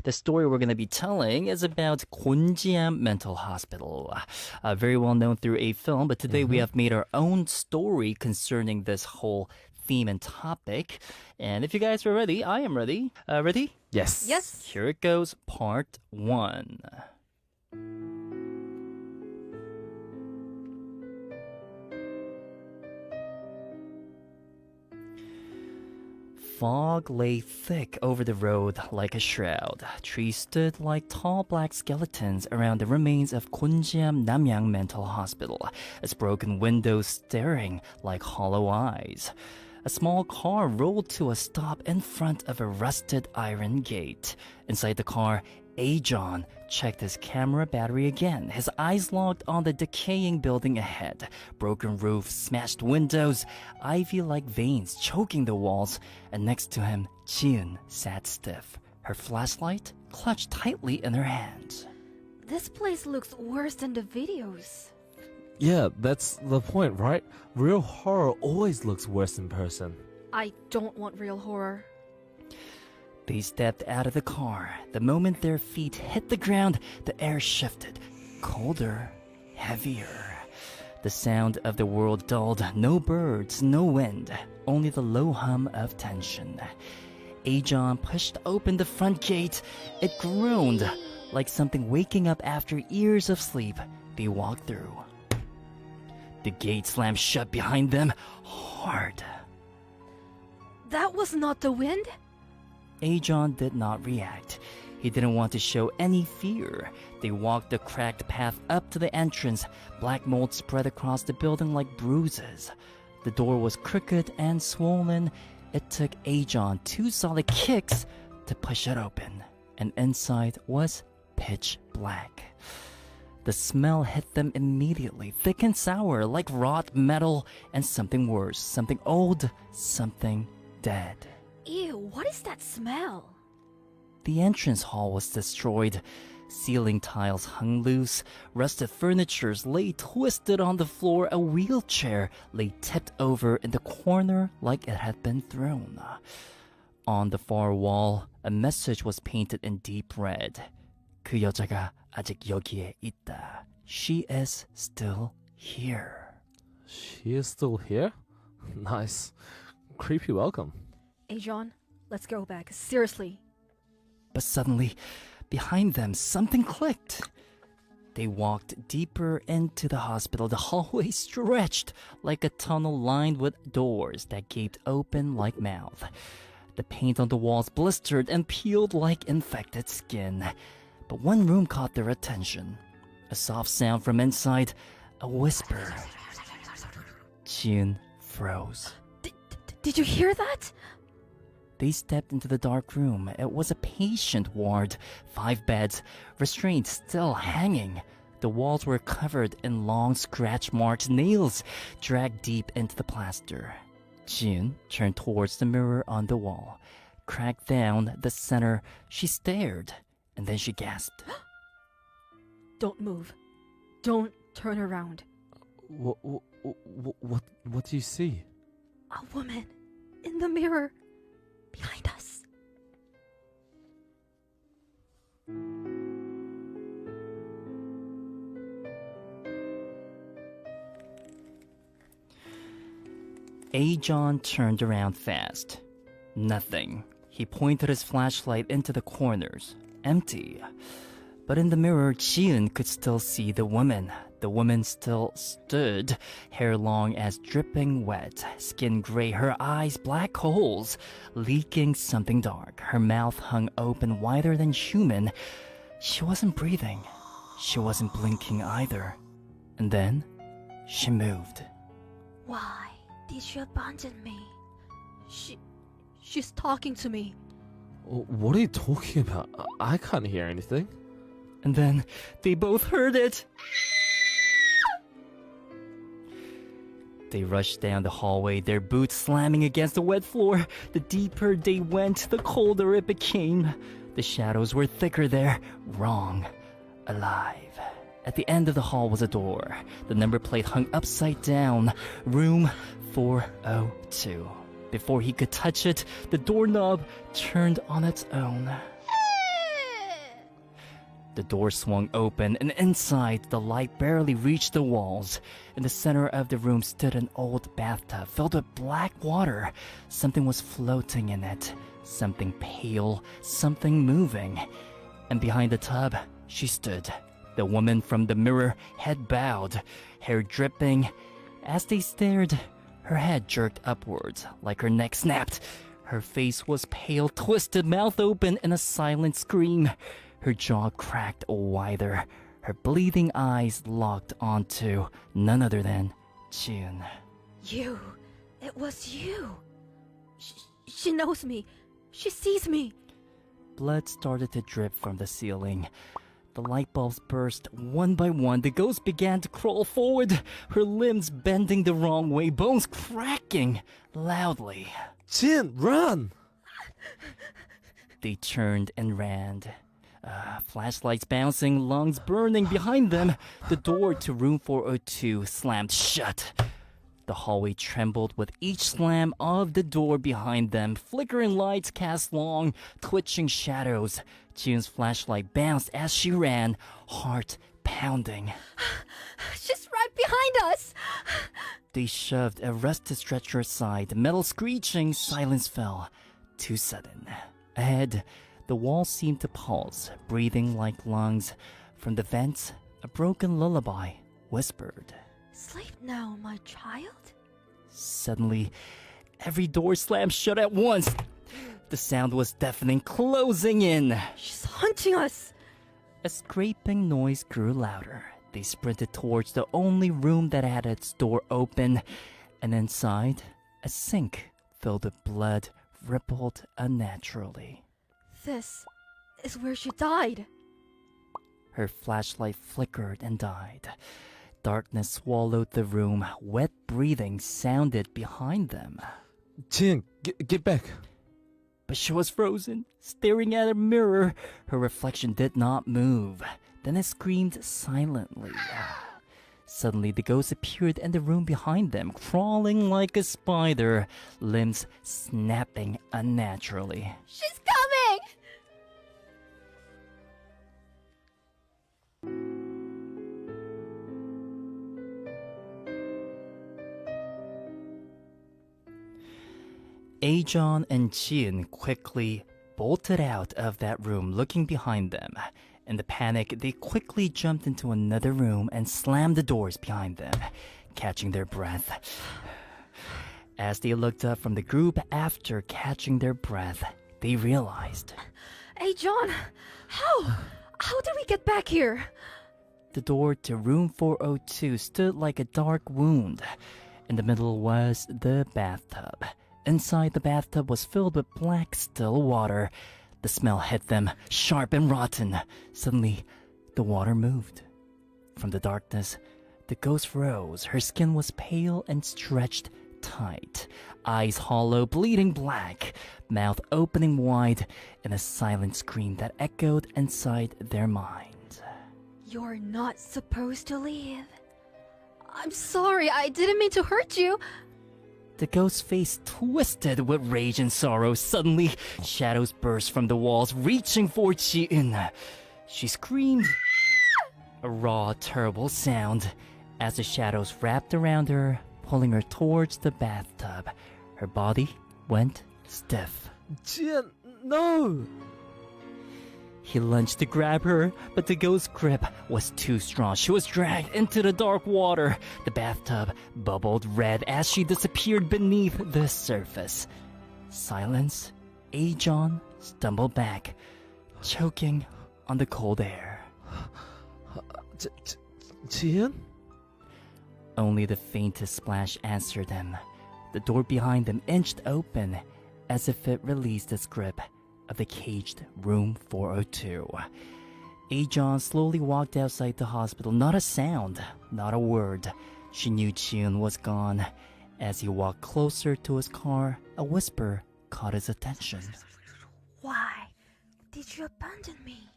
The story we're going to be telling is about Gonjiam Mental Hospital, very well known through a film, but today we have made our own story concerning this whole theme and topic. And if you guys are ready, I am ready. Ready? Yes. Yes. Here it goes, part 1. Fog lay thick over the road like a shroud. Trees stood like tall black skeletons around the remains of Gonjiam Mental Hospital, its broken windows staring like hollow eyes. A small car rolled to a stop in front of a rusted iron gate. Inside the car, Ajon checked his camera battery again, his eyes locked on the decaying building ahead. Broken roof, smashed windows, ivy-like veins choking the walls, and next to him, Jiun sat stiff, her flashlight clutched tightly in her hand. This place looks worse than the videos. Yeah, that's the point, right? Real horror always looks worse in person. I don't want real horror. They stepped out of the car. The moment their feet hit the ground, the air shifted. Colder, heavier. The sound of the world dulled. No birds, no wind. Only the low hum of tension. Ajon pushed open the front gate. It groaned like something waking up after years of sleep. They walked through. The gate slammed shut behind them, hard. That was not the wind? Ajon did not react. He didn't want to show any fear. They walked the cracked path up to the entrance. Black mold spread across the building like bruises. The door was crooked and swollen. It took Ajon 2 solid kicks to push it open. And inside was pitch black. The smell hit them immediately, thick and sour, like rot metal, and something worse, something old, something dead. Ew, what is that smell? The entrance hall was destroyed. Ceiling tiles hung loose. Rusted furniture lay twisted on the floor. A wheelchair lay tipped over in the corner like it had been thrown. On the far wall, a message was painted in deep red. 그 여자가 아직 여기에 있다. She is still here. She is still here? Nice. Creepy welcome. Ajon, let's go back. Seriously. But suddenly, behind them, something clicked. They walked deeper into the hospital. The hallway stretched like a tunnel lined with doors that gaped open like mouths. The paint on the walls blistered and peeled like infected skin. But one room caught their attention. A soft sound from inside, a whisper. Jiun froze. Did you hear that? They stepped into the dark room. It was a patient ward. 5 beds, restraints still hanging. The walls were covered in long scratch marks, nails dragged deep into the plaster. Jiun turned towards the mirror on the wall. Cracked down the center, she stared, and then she gasped. Don't move. Don't turn around. What do you see? A woman in the mirror behind us. Ajon turned around fast. Nothing. He pointed his flashlight into the corners. Empty. But in the mirror, Jiun could still see the woman. The woman still stood, hair long as dripping wet, skin gray, her eyes black holes, leaking something dark. Her mouth hung open wider than human. She wasn't breathing. She wasn't blinking either. And then, she moved. Why did she abandon me? She's talking to me. What are you talking about? I can't hear anything. And then, they both heard it. They rushed down the hallway, their boots slamming against the wet floor. The deeper they went, the colder it became. The shadows were thicker there. Wrong. Alive. At the end of the hall was a door. The number plate hung upside down. Room 402. Before he could touch it, the doorknob turned on its own. The door swung open, and inside, the light barely reached the walls. In the center of the room stood an old bathtub filled with black water. Something was floating in it. Something pale, something moving. And behind the tub, she stood. The woman from the mirror, head bowed, hair dripping. As they stared, her head jerked upwards, like her neck snapped. Her face was pale, twisted, mouth open in a silent scream. Her jaw cracked wider. Her bleeding eyes locked onto none other than June. You. It was you. She knows me. She sees me. Blood started to drip from the ceiling. The light bulbs burst one by one. The ghost began to crawl forward, her limbs bending the wrong way, bones cracking loudly. Jin, run! They turned and ran. Flashlights bouncing, lungs burning behind them. The door to room 402 slammed shut. The hallway trembled with each slam of the door behind them. Flickering lights cast long, twitching shadows. June's flashlight bounced as she ran, heart pounding. She's right behind us. They shoved a rusted stretcher aside. Metal screeching, silence fell. Too sudden. Ahead, the wall seemed to pulse, breathing like lungs. From the vents, a broken lullaby whispered. Sleep now, my child. Suddenly, every door slammed shut at once. The sound was deafening, closing in. She's hunting us. A scraping noise grew louder. They sprinted towards the only room that had its door open, and inside, a sink filled with blood rippled unnaturally. This is where she died. Her flashlight flickered and died. Darkness swallowed the room. Wet breathing sounded behind them. Jin, get back. But she was frozen, staring at a mirror. Her reflection did not move. Then it screamed silently. Suddenly, the ghost appeared in the room behind them, crawling like a spider, limbs snapping unnaturally. She's coming! Ajon and Jin quickly bolted out of that room, looking behind them. In the panic, they quickly jumped into another room and slammed the doors behind them, catching their breath. As they looked up from the group after catching their breath, they realized. Hey, John, how did we get back here? The door to room 402 stood like a dark wound. In the middle was the bathtub. Inside the bathtub was filled with black, still water. The smell hit them, sharp and rotten. Suddenly, the water moved. From the darkness, the ghost rose. Her skin was pale and stretched tight. Eyes hollow, bleeding black. Mouth opening wide in a silent scream that echoed inside their minds. You're not supposed to leave. I'm sorry, I didn't mean to hurt you. The ghost's face twisted with rage and sorrow. Suddenly, shadows burst from the walls, reaching for Ji-in. She screamed, a raw, terrible sound, as the shadows wrapped around her, pulling her towards the bathtub. Her body went stiff. Jin, no! He lunged to grab her, but the ghost's grip was too strong. She was dragged into the dark water. The bathtub bubbled red as she disappeared beneath the surface. Silence. Ajon stumbled back, choking on the cold air. Jin? Only the faintest splash answered him. The door behind them inched open as if it released its grip of the caged room 402. Ajon slowly walked outside the hospital, not a sound, not a word. She knew June was gone. As he walked closer to his car, a whisper caught his attention. Why did you abandon me?